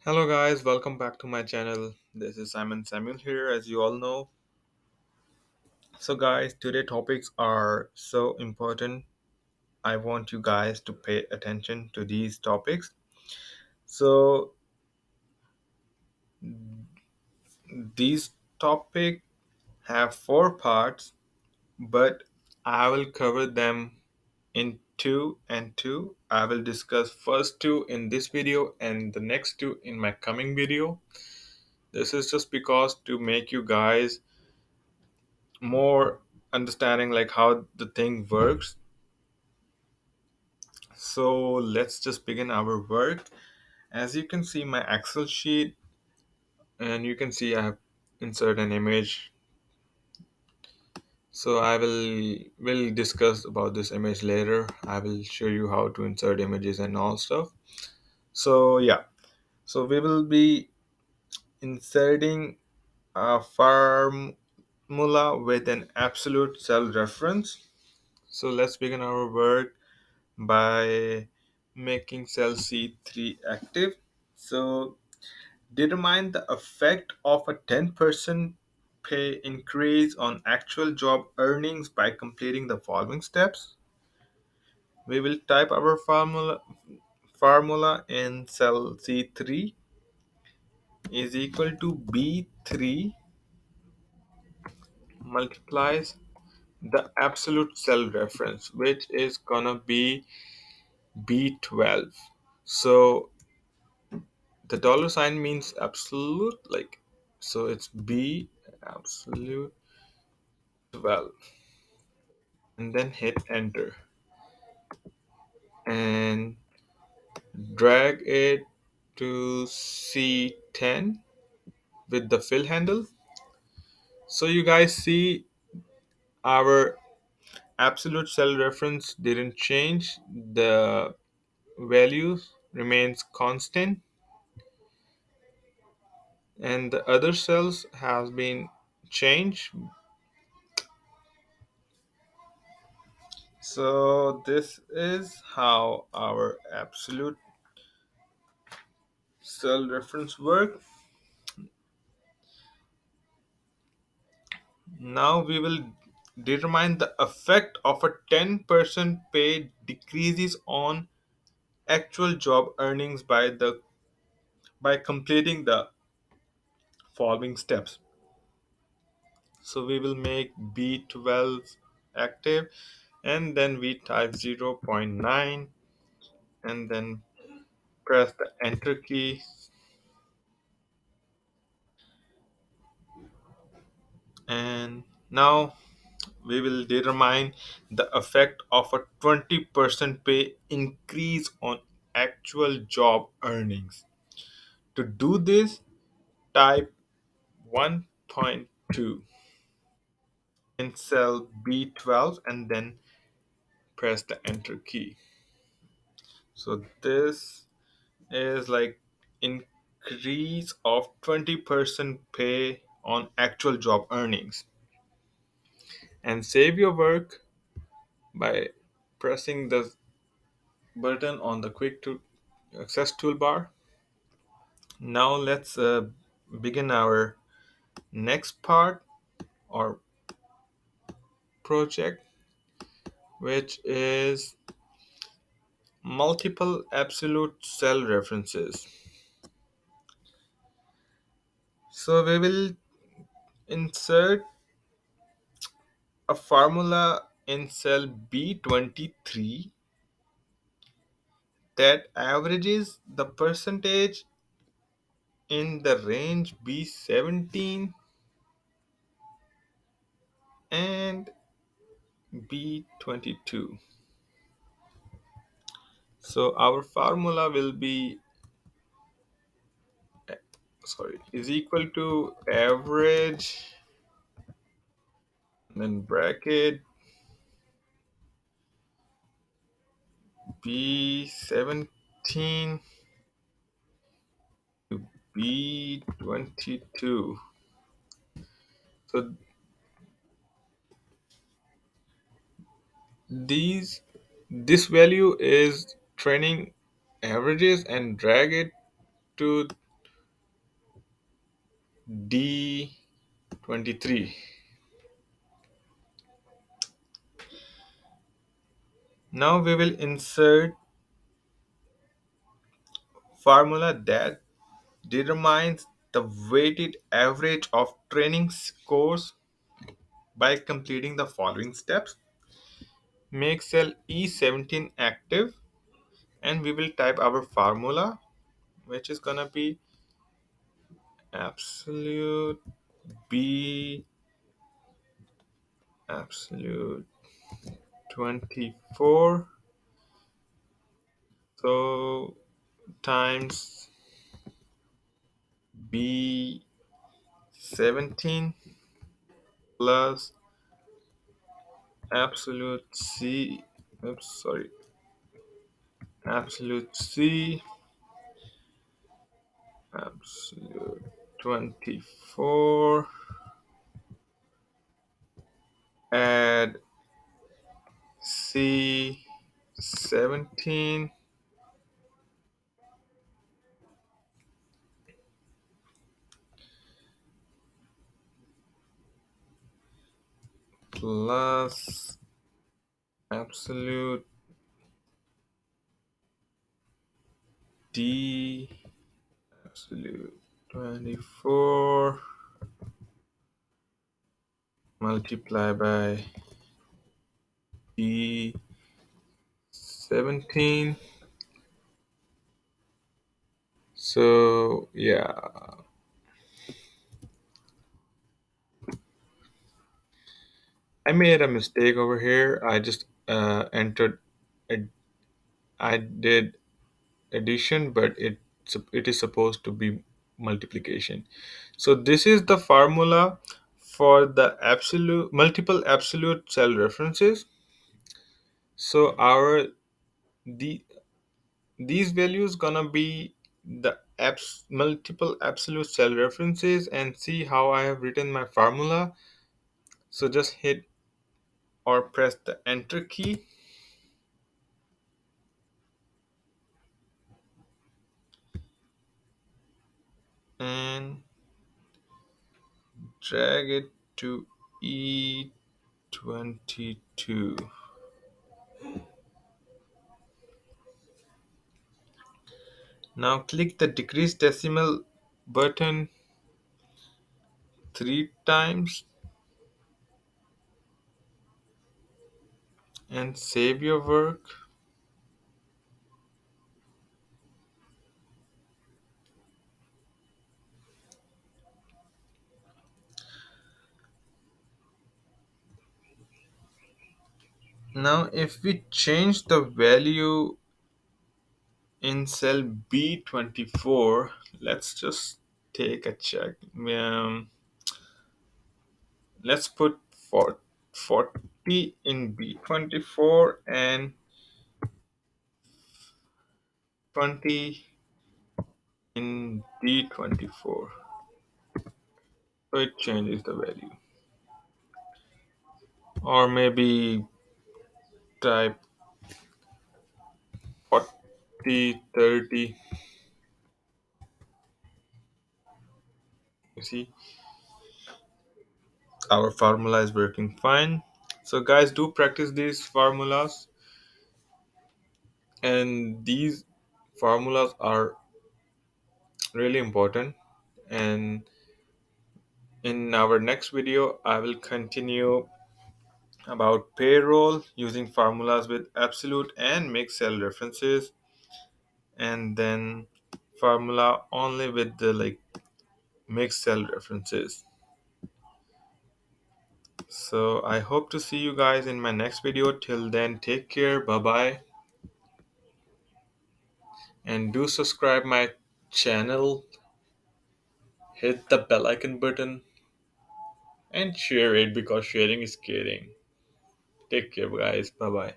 Hello guys, welcome back to my channel. This is Simon Samuel here, as you all know. So guys, today topics are so important. I want you guys to pay attention to these topics. So these topics have four parts, but I will cover them in two and two. I will discuss first two in this video and the next two in my coming video. This is just because to make you guys more understanding like how the thing works. So let's just begin our work. As you can see my Excel sheet, and you can see I have insert an image. So I will discuss about this image later. I will show you how to insert images and all stuff. So yeah, so we will be inserting a formula with an absolute cell reference. So let's begin our work by making cell C3 active. So determine the effect of a 10% pay increase on actual job earnings by completing the following steps. We will type our formula in cell C3 is equal to B3 multiplies the absolute cell reference, which is gonna be B12. So the dollar sign means absolute, like, so it's B absolute 12, and then hit enter and drag it to C10 with the fill handle. So you guys see our absolute cell reference didn't change, the value remains constant, and the other cells has been changed. So this is how our absolute cell reference work. Now we will determine the effect of a 10% pay decreases on actual job earnings by completing the following steps. So we will make B12 active, and then we type 0.9 and then press the enter key. And now we will determine the effect of a 20% pay increase on actual job earnings. To do this, type 1.2 in cell B12 and then press the enter key. So this is like increase of 20% pay on actual job earnings. And save your work by pressing the button on the quick to access toolbar. Now let's begin our next part or project, which is multiple absolute cell references. So we will insert a formula in cell B23 that averages the percentage in the range B17 and B22. So our formula will be, sorry, is equal to average, then bracket B17 to B22. So these this value is training averages, and drag it to D23. Now we will insert formula that determines the weighted average of training scores by completing the following steps. Make cell E17 active, and we will type our formula, which is gonna be absolute B absolute 24, so times B 17 plus absolute C, oops, sorry, absolute C absolute 24, add C 17 plus absolute D absolute 24 multiply by D 17. So yeah, I made a mistake over here. I just entered. I did addition, but it is supposed to be multiplication. So this is the formula for the absolute multiple absolute cell references. So our the these values gonna be the multiple absolute cell references, and see how I have written my formula. So just hit or press the enter key, and drag it to E22. Now click the decrease decimal button 3 times and save your work. Now if we change the value in cell B24, let's just take a check. Let's put 40 in B24 and 20 in D24. So it changes the value. Or maybe type 40, 30. You see, our formula is working fine. So guys, do practice these formulas, and these formulas are really important. And in our next video, I will continue about payroll using formulas with absolute and mixed cell references, and then formula only with the mixed cell references. So I hope to see you guys in my next video. Till then, take care, bye bye, and do subscribe my channel, hit the bell icon button, and share it because sharing is caring. Take care, guys, bye bye.